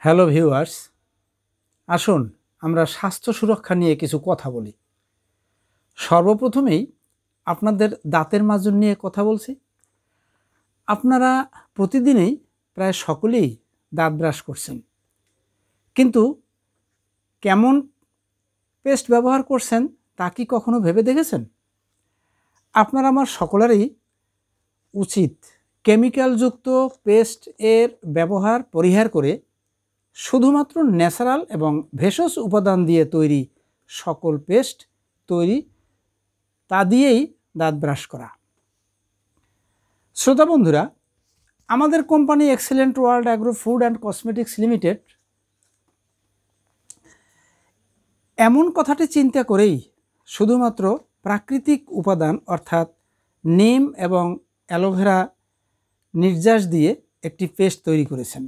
Hello viewers, আসুন আমরা স্বাস্থ্য সুরক্ষা নিয়ে কিছু কথা বলি। সর্বপ্রথমেই আপনাদের দাঁতের মাজুন নিয়ে কথা বলছি। আপনারা প্রতিদিনই প্রায় সকলেই দাঁত ব্রাশ করছেন, কিন্তু কেমন পেস্ট ব্যবহার করছেন তা কি কখনো ভেবে দেখেছেন? আপনার আমার সকলেরই উচিত কেমিক্যালযুক্ত পেস্ট এর ব্যবহার পরিহার করে শুধুমাত্র ন্যাচারাল এবং ভেষজ উপাদান দিয়ে তৈরি সকল পেস্ট তৈরি তা দিয়েই দাঁত ব্রাশ করা। শ্রোতা বন্ধুরা, আমাদের company excellent world agro food and cosmetics limited এমন কথাটি চিন্তা করেই শুধুমাত্র প্রাকৃতিক উপাদান অর্থাৎ নিম এবং অ্যালোভেরা নির্যাস দিয়ে একটি পেস্ট তৈরি করেছেন,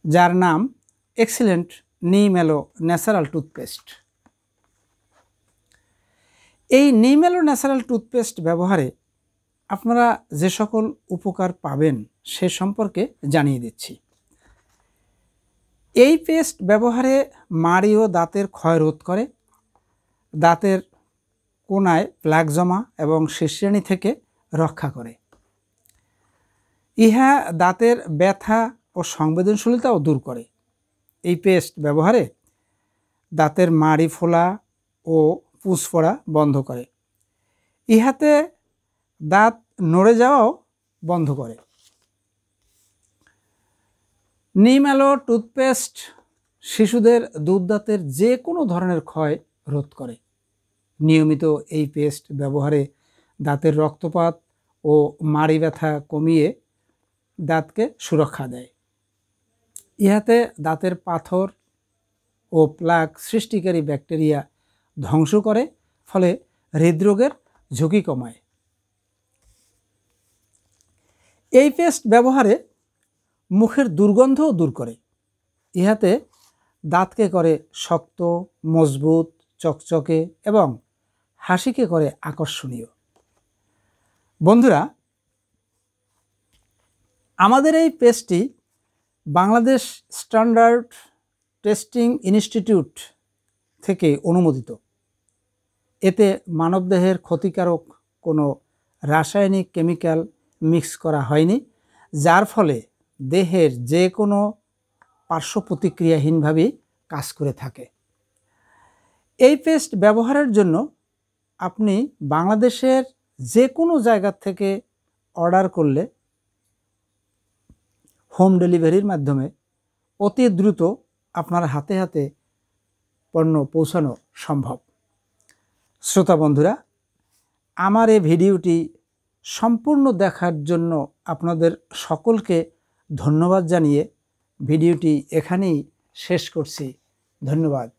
যার নাম এক্সেলেন্ট নিম অ্যালো ন্যাচারাল টুথপেস্ট। এই নিম অ্যালো ন্যাচারাল টুথপেস্ট ব্যবহারে আপনারা যে সকল উপকার পাবেন সে সম্পর্কে জানিয়ে দিচ্ছি। এই পেস্ট ব্যবহারে মাড়ি ও দাঁতের ক্ষয় রোধ করে, দাঁতের কোনায় প্লাক জমা এবং শিরশিরানি থেকে রক্ষা করে। ইহা দাঁতের ব্যথা ও সংবেদনশীলতাও দূর করে। এই পেস্ট ব্যবহারে দাঁতের মাড়ি ফোলা ও পুঁজ পড়া বন্ধ করে। ইহাতে দাঁত নড়ে যাওয়াও বন্ধ করে। নিম অ্যালো টুথপেস্ট শিশুদের দুধ দাঁতের যে কোনো ধরনের ক্ষয় রোধ করে। নিয়মিত এই পেস্ট ব্যবহারে দাঁতের রক্তপাত ও মাড়ি ব্যথা কমিয়ে দাঁতকে সুরক্ষা দেয়। ইহাতে দাঁতের পাথর ও প্লাক সৃষ্টিকারী ব্যাকটেরিয়া ধ্বংস করে, ফলে হৃদরোগের ঝুঁকি কমায়। এই পেস্ট ব্যবহারে মুখের দুর্গন্ধও দূর করে। ইহাতে দাঁতকে করে শক্ত, মজবুত, চকচকে এবং হাসিকে করে আকর্ষণীয়। বন্ধুরা, আমাদের এই পেস্টটি বাংলাদেশ স্ট্যান্ডার্ড টেস্টিং ইনস্টিটিউট থেকে অনুমোদিত। এতে মানবদেহের ক্ষতিকারক কোনো রাসায়নিক কেমিক্যাল মিক্স করা হয়নি, যার ফলে দেহের যে কোনো পার্শ্ব প্রতিক্রিয়াহীনভাবেই কাজ করে থাকে। এই পেস্ট ব্যবহারের জন্য আপনি বাংলাদেশের যে কোনো জায়গা থেকে অর্ডার করলে হোম ডেলিভারির মাধ্যমে অতি দ্রুত আপনার হাতে হাতে পণ্য পৌঁছানো সম্ভব। শ্রোতা বন্ধুরা, আমার এই ভিডিওটি সম্পূর্ণ দেখার জন্য আপনাদের সকলকে ধন্যবাদ জানিয়ে ভিডিওটি এখানেই শেষ করছি। ধন্যবাদ।